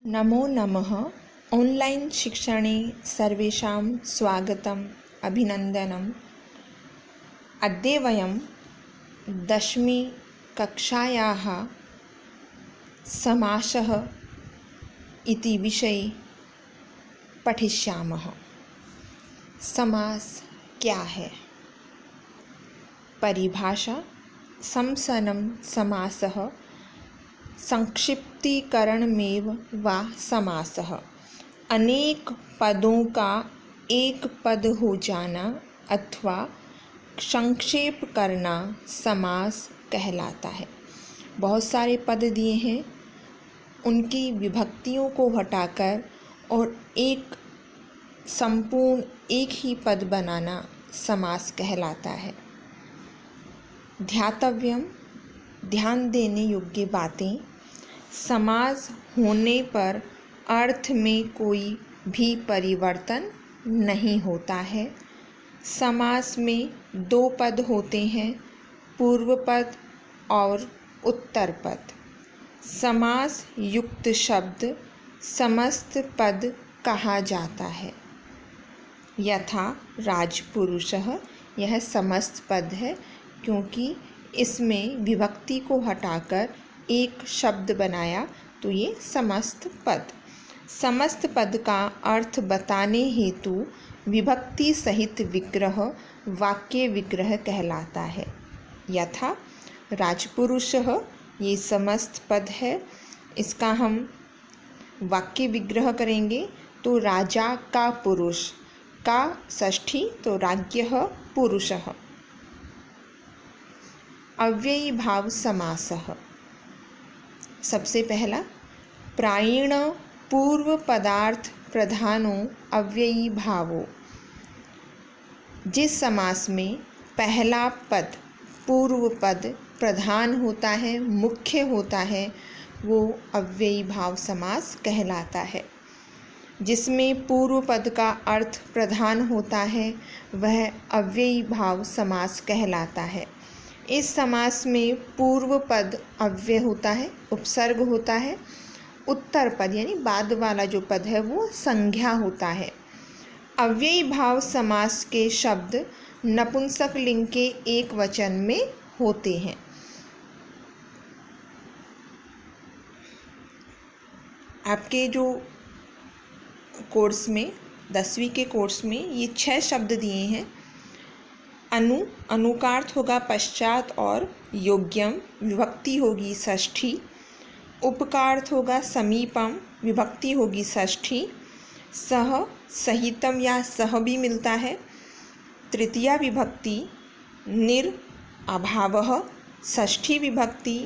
नमो नमः। ऑनलाइन शिक्षणे सर्वेषां स्वागतम् अभिनन्दनम्। अद्य वयं 10वी कक्षायाः समासः इति विषये पठिष्यामः। समास क्या है? परिभाषा: समसनं समासः संक्षिप्तीकरणमेव वा समासः। अनेक पदों का एक पद हो जाना अथवा संक्षेप करना समास कहलाता है। बहुत सारे पद दिए हैं, उनकी विभक्तियों को हटाकर और एक संपूर्ण एक ही पद बनाना समास कहलाता है। ध्यातव्यम: ध्यान देने योग्य बातें। समास होने पर अर्थ में कोई भी परिवर्तन नहीं होता है। समास में 2 पद होते हैं, पूर्व पद और उत्तर पद। समास युक्त शब्द समस्त पद कहा जाता है। यथा राजपुरुषः, यह समस्त पद है क्योंकि इसमें विभक्ति को हटाकर एक शब्द बनाया तो ये समस्त पद। समस्त पद का अर्थ बताने हेतु विभक्ति सहित विग्रह वाक्य विग्रह कहलाता है। यथा राजपुरुषः, ये समस्त पद है, इसका हम वाक्य विग्रह करेंगे तो राजा का पुरुष का षष्ठी तो राज्ञः पुरुषः। अव्ययी भाव समासः। सबसे पहला, प्रायेण पूर्व पदार्थ प्रधानो अव्ययी भावो। जिस समास में पहला पद पूर्व पद प्रधान होता है, मुख्य होता है, वो अव्ययी भाव समास कहलाता है। जिसमें पूर्व पद का अर्थ प्रधान होता है वह अव्ययी भाव समास कहलाता है। इस समास में पूर्व पद अव्यय होता है, उपसर्ग होता है। उत्तर पद यानी बाद वाला जो पद है वो संज्ञा होता है। अव्ययी भाव समास के शब्द नपुंसक लिंग के एक वचन में होते हैं। आपके जो कोर्स में 10वीं के कोर्स में ये 6 शब्द दिए हैं। अनु का अर्थ होगा पश्चात और योग्यम, विभक्ति होगी षष्ठी। उप का अर्थ होगा समीपम, विभक्ति होगी षष्ठी। सह, सहितम या सह भी मिलता है। तृतीया विभक्ति निर, अभावः। षष्ठी विभक्ति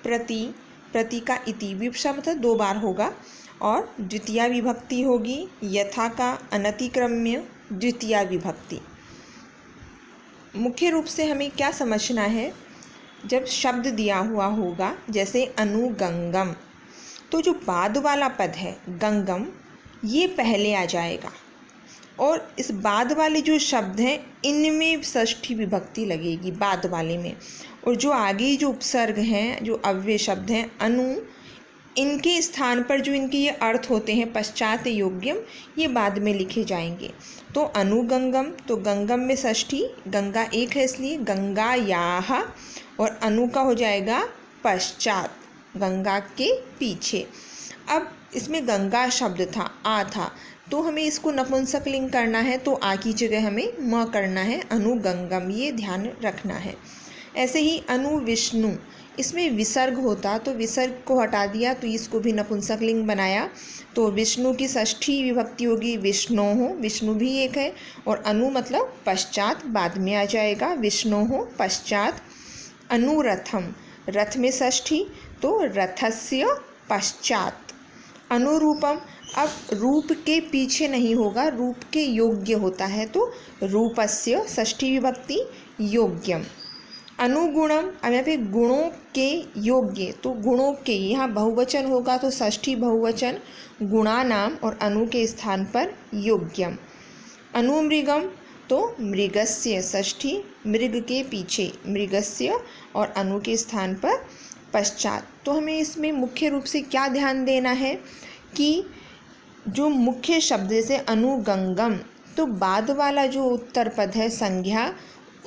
प्रति, प्रति का इति विशब्द 2 बार होगा। और द्वितीया विभक्ति होगी यथा का अनतिक्रम्य द्वितीया विभक्ति। मुख्य रूप से हमें क्या समझना है, जब शब्द दिया हुआ होगा जैसे अनुगंगम, तो जो बाद वाला पद है गंगम, ये पहले आ जाएगा और इस बाद वाले जो शब्द हैं इनमें षष्ठी विभक्ति लगेगी बाद वाले में। और जो आगे जो उपसर्ग हैं, जो अव्यय शब्द हैं अनु, इनके स्थान पर जो इनके ये अर्थ होते हैं पश्चात योग्यम, ये बाद में लिखे जाएंगे। तो अनुगंगम, तो गंगम में षष्ठी, गंगा एक है इसलिए गंगायाः, और अनु का हो जाएगा पश्चात, गंगा के पीछे। अब इसमें गंगा शब्द था, आ था, तो हमें इसको नपुंसक लिंग करना है तो आ की जगह हमें म करना है, अनुगंगम, ये ध्यान रखना है। ऐसे ही अनु विष्णु, इसमें विसर्ग होता तो विसर्ग को हटा दिया तो इसको भी नपुंसक लिंग बनाया तो विष्णु की षष्ठी विभक्ति होगी विष्णोः, विष्णु भी एक है। और अनु मतलब पश्चात, बाद में आ जाएगा, विष्णोः पश्चात। अनुरथम, रथ में षष्ठी तो रथस्य पश्चात। अनुरूपम, अब रूप के पीछे नहीं होगा, रूप के योग्य होता है तो रूपस्य षष्ठी विभक्ति योग्यम। अनुगुणम, अब यहाँ पे गुणों के योग्य, तो गुणों के, यहाँ बहुवचन होगा तो षष्ठी बहुवचन गुणानाम और अनु के स्थान पर योग्यम। अनुमृगम, तो मृगस्य षष्ठी, मृग के पीछे मृगस्य और अनु के स्थान पर पश्चात। तो हमें इसमें मुख्य रूप से क्या ध्यान देना है कि जो मुख्य शब्द जैसे अनुगंगम, तो बाद वाला जो उत्तर पद है संज्ञा,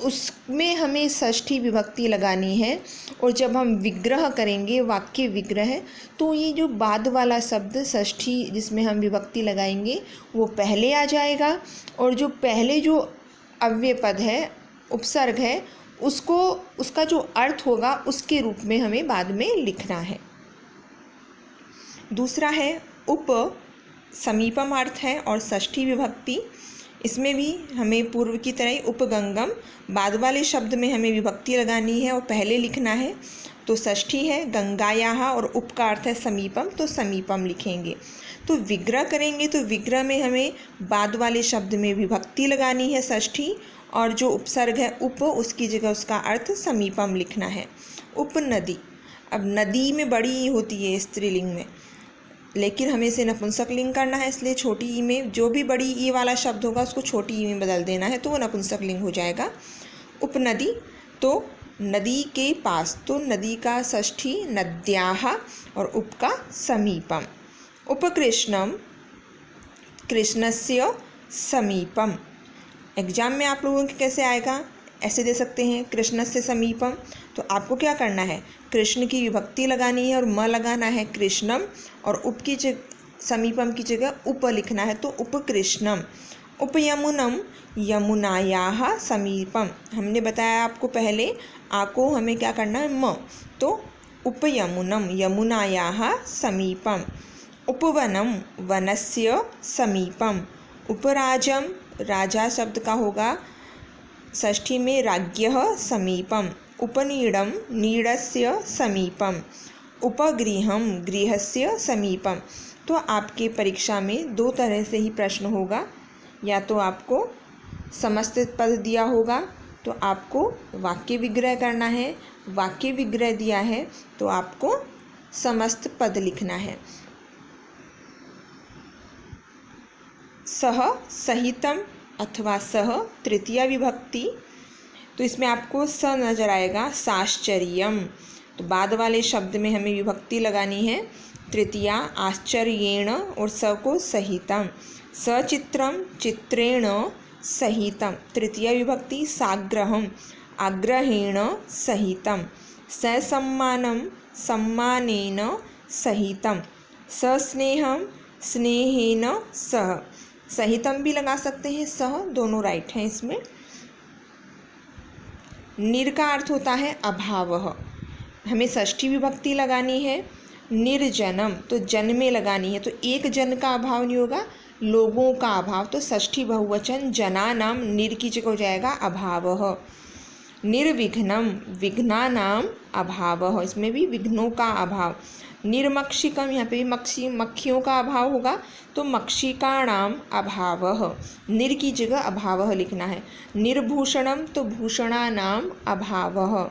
उसमें हमें षष्ठी विभक्ति लगानी है। और जब हम विग्रह करेंगे, वाक्य विग्रह, तो ये जो बाद वाला शब्द षष्ठी जिसमें हम विभक्ति लगाएंगे वो पहले आ जाएगा, और जो पहले जो अव्यय पद है, उपसर्ग है, उसको उसका जो अर्थ होगा उसके रूप में हमें बाद में लिखना है। दूसरा है उप समीपम अर्थ है और षष्ठी विभक्ति। इसमें भी हमें पूर्व की तरह ही उपगंगम, बाद वाले शब्द में हमें विभक्ति लगानी है और पहले लिखना है, तो षष्ठी है। गंगायाः और उप का अर्थ है समीपम, तो समीपम लिखेंगे। तो विग्रह करेंगे तो विग्रह में हमें बाद वाले शब्द में विभक्ति लगानी है षष्ठी, और जो उपसर्ग है उप, उसकी जगह उसका अर्थ समीपम लिखना है। उपनदी, अब नदी में बड़ी ई होती है स्त्रीलिंग में, लेकिन हमें इसे नपुंसक लिंग करना है, इसलिए छोटी ई में जो भी बड़ी ई वाला शब्द होगा उसको छोटी ई में बदल देना है, तो वो नपुंसक लिंग हो जाएगा। उपनदी, तो नदी के पास, तो नदी का षष्ठी नद्याः और उप का समीपम। उपकृष्णम, कृष्णस्य समीपम। एग्जाम में आप लोगों के कैसे आएगा, ऐसे दे सकते हैं कृष्णस्य समीपम, तो आपको क्या करना है, कृष्ण की विभक्ति लगानी है और म लगाना है कृष्णम, और उप की समीपम की जगह उप लिखना है, तो उपकृष्णम। उपयमुनम, यमुनायाः समीपम। हमने बताया आपको पहले, आ को हमें क्या करना है म, तो उपयमुनम यमुनायाः समीपम। उपवनम, वनस्य समीपम। उपराजम, राजा शब्द का होगा षष्ठी में राज्ञः समीपम। उपनीडम, नीडस्य समीपम। उपगृहम, गृहस्य समीपम। तो आपके परीक्षा में दो तरह से ही प्रश्न होगा, या तो आपको समस्त पद दिया होगा तो आपको वाक्य विग्रह करना है, वाक्य विग्रह दिया है तो आपको समस्त पद लिखना है। सह सहितम अथवा सह तृतीया विभक्ति, तो इसमें आपको स नजर आएगा, साश्चर्यम, तो बाद वाले शब्द में हमें विभक्ति लगानी है तृतीया, आश्चर्येण और स को सहितम। सचित्रम, चित्रेण सहितम, तृतीया विभक्ति। साग्रहम, आग्रहेण सहितम। ससम्मानम, सम्मानेन सहितम। सस्नेहम, स्नेहेन सह, सहितम भी लगा सकते हैं, सह, दोनों राइट हैं इसमें। निर का अर्थ होता है अभावः, हमें षष्ठी विभक्ति लगानी है। निर्जनम, तो जन में लगानी है, तो एक जन का अभाव नहीं होगा, लोगों का अभाव, तो षष्ठी बहुवचन जनानाम, निर की जगह हो जाएगा अभावः। निर्विघ्नम, विघ्नानाम अभावः, इसमें भी विघ्नों का अभाव। निर्मक्षिकम, यहाँ पे भी मक्खियों का अभाव होगा, तो मक्षिकाणाम अभावः, निर की जगह अभावः लिखना है। निर्भूषणम, तो भूषणानाम अभावः,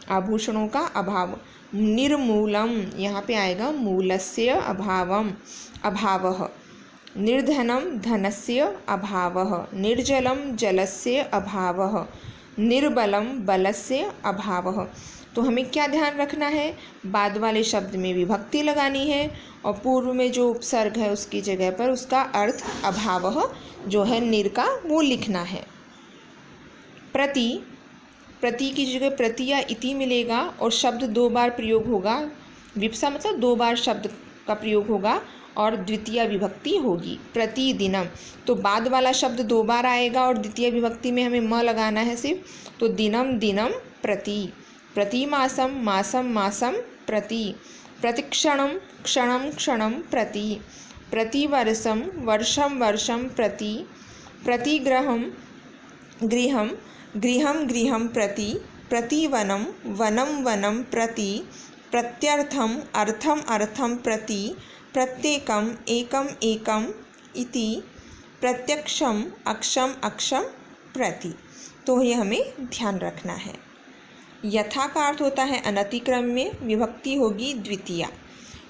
आभूषणों का अभाव। निर्मूलम, यहाँ पे आएगा मूलस्य अभावम, अभावः। निर्धनम, धनस्य अभावः। निर्जलम, जलस्य अभावः। निर्बलम, बलस्य अभावः। तो हमें क्या ध्यान रखना है, बाद वाले शब्द में विभक्ति लगानी है और पूर्व में जो उपसर्ग है उसकी जगह पर उसका अर्थ अभावः जो है निर का, वो लिखना है। प्रति, प्रति की जगह प्रति या इति मिलेगा और शब्द दो बार प्रयोग होगा। विप्सा मतलब दो बार शब्द का प्रयोग होगा और द्वितीय विभक्ति होगी। प्रतिदिनम, तो बाद वाला शब्द दो बार आएगा और द्वितीय विभक्ति में हमें म लगाना है सिर्फ, तो दिनम दिनम प्रति। प्रतिमासम, मासम मासम प्रति। प्रतिक्षणम, क्षणम क्षणम प्रति। प्रतिवर्षम, वर्षम वर्षम प्रति। प्रतिगृहम, गृहम गृहम गृहम प्रति। प्रतिवनम, वनम वनम प्रति। प्रत्यर्थम, अर्थम अर्थम प्रति। प्रत्येकम, एकम एकम इति। प्रत्यक्षम, अक्षम अक्षम प्रति। तो ये हमें ध्यान रखना है। यथा का अर्थ होता है अनतिक्रम में, विभक्ति होगी द्वितीया।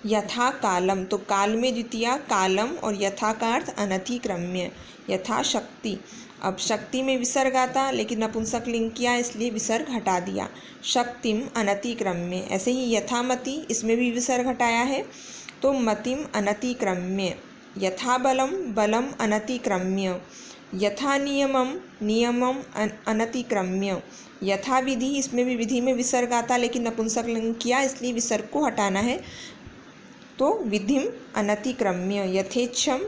यथा कालम, तो काल में द्वितीया कालम, और यथा का अर्थ अनतिक्रम्य। यथा शक्ति, अब शक्ति में विसर्ग आता लेकिन नपुंसक लिंग किया इसलिए विसर्ग हटा दिया। शक्तिम अनतिक्रम्य। ऐसे ही यथामति, इसमें भी विसर्ग हटाया है तो मतिम अनतिक्रम्य, यथा बलम बलम अनतिक्रम्य, यथा नियमम नियमम अनतिक्रम्य, यथा विधि, इसमें भी विधि में विसर्ग आता लेकिन नपुंसक लिंग किया इसलिए विसर्ग को हटाना है। तो विधिम अनतिक्रम्य, यथेच्छम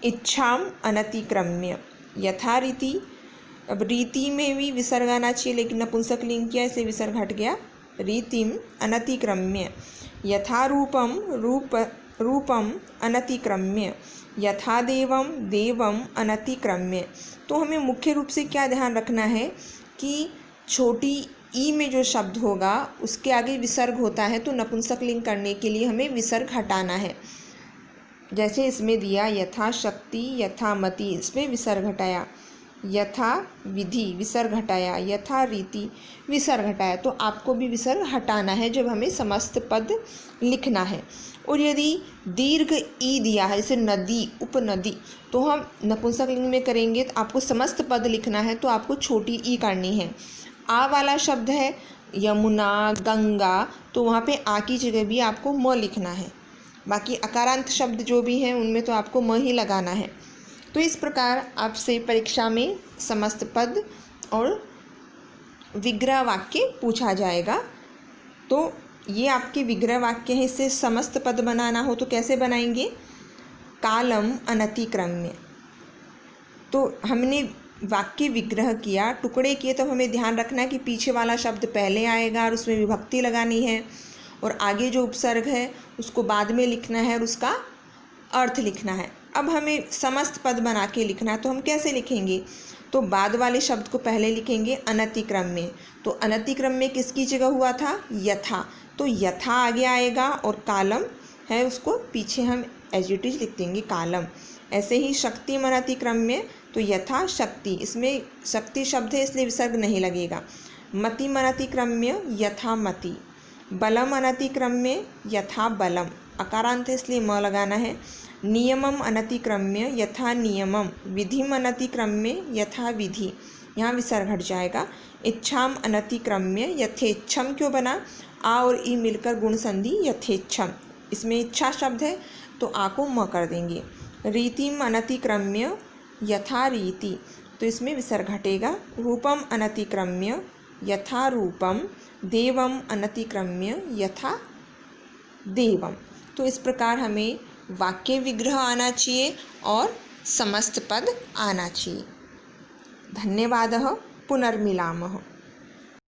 इच्छाम अनतिक्रम्य, यथा रीति, अब रीति में भी विसर्ग आना चाहिए लेकिन नपुंसक लिंग किया इसलिए विसर्ग हट गया। रीतिम अनतिक्रम्य, यथा रूपम रूपम अनतिक्रम्य, यथा देवम देवम अनतिक्रम्य। तो हमें मुख्य रूप से क्या ध्यान रखना है कि छोटी ई में जो शब्द होगा उसके आगे विसर्ग होता है, तो नपुंसक लिंग करने के लिए हमें विसर्ग हटाना है। जैसे इसमें दिया यथा शक्ति यथा मति, इसमें विसर्ग हटाया, यथा विधि विसर्ग हटाया, यथा रीति विसर्ग हटाया। तो आपको भी विसर्ग हटाना है जब हमें समस्त पद लिखना है। और यदि दीर्घ ई दिया है जैसे नदी उपनदी, तो हम नपुंसक लिंग में करेंगे तो आपको समस्त पद लिखना है, तो आपको छोटी ई करनी है। आ वाला शब्द है यमुना गंगा, तो वहाँ पे आ की जगह भी आपको म लिखना है। बाकी अकारांत शब्द जो भी हैं उनमें तो आपको म ही लगाना है। तो इस प्रकार आपसे परीक्षा में समस्त पद और विग्रह वाक्य पूछा जाएगा। तो ये आपके विग्रह वाक्य हैं, इससे समस्त पद बनाना हो तो कैसे बनाएंगे? कालम अनतिक्रम्य। तो हमने वाक्य विग्रह किया, टुकड़े किए, तो हमें ध्यान रखना है कि पीछे वाला शब्द पहले आएगा और उसमें विभक्ति लगानी है, और आगे जो उपसर्ग है उसको बाद में लिखना है और उसका अर्थ लिखना है। अब हमें समस्त पद बना के लिखना है, तो हम कैसे लिखेंगे? तो बाद वाले शब्द को पहले लिखेंगे अनतिक्रम्य। तो अनतिक्रम्य किसकी जगह हुआ था? यथा। तो यथा आगे आएगा और कालम है उसको पीछे हम एज इट इज लिख देंगे कालम। ऐसे ही शक्ति अनतिक्रम्य, तो यथा शक्ति, इसमें शक्ति शब्द है इसलिए विसर्ग नहीं लगेगा। मति अनतिक्रम्य यथा मति, बलम अनतिक्रम्य यथा बलम, अकारांत है इसलिए म लगाना है। नियमम अनतिक्रम्य यथा नियमम, विधिम अनतिक्रम्य यथा विधि, यहाँ विसर्ग हट जाएगा। इच्छाम अनतिक्रम्य यथेच्छम क्यों बना? आ और ई मिलकर गुण संधि यथेच्छम, इसमें इच्छा शब्द है तो आ को म कर देंगे। रीतिम अनतिक्रम्य यथा रीति, तो इसमें विसर्ग हटेगा। रूपम अनतिक्रम्य यथा रूपम, देवम अनतिक्रम्य यथा देवम। तो इस प्रकार हमें वाक्य विग्रह आना चाहिए और समस्त पद आना चाहिए। धन्यवादः। पुनर्मिलामः।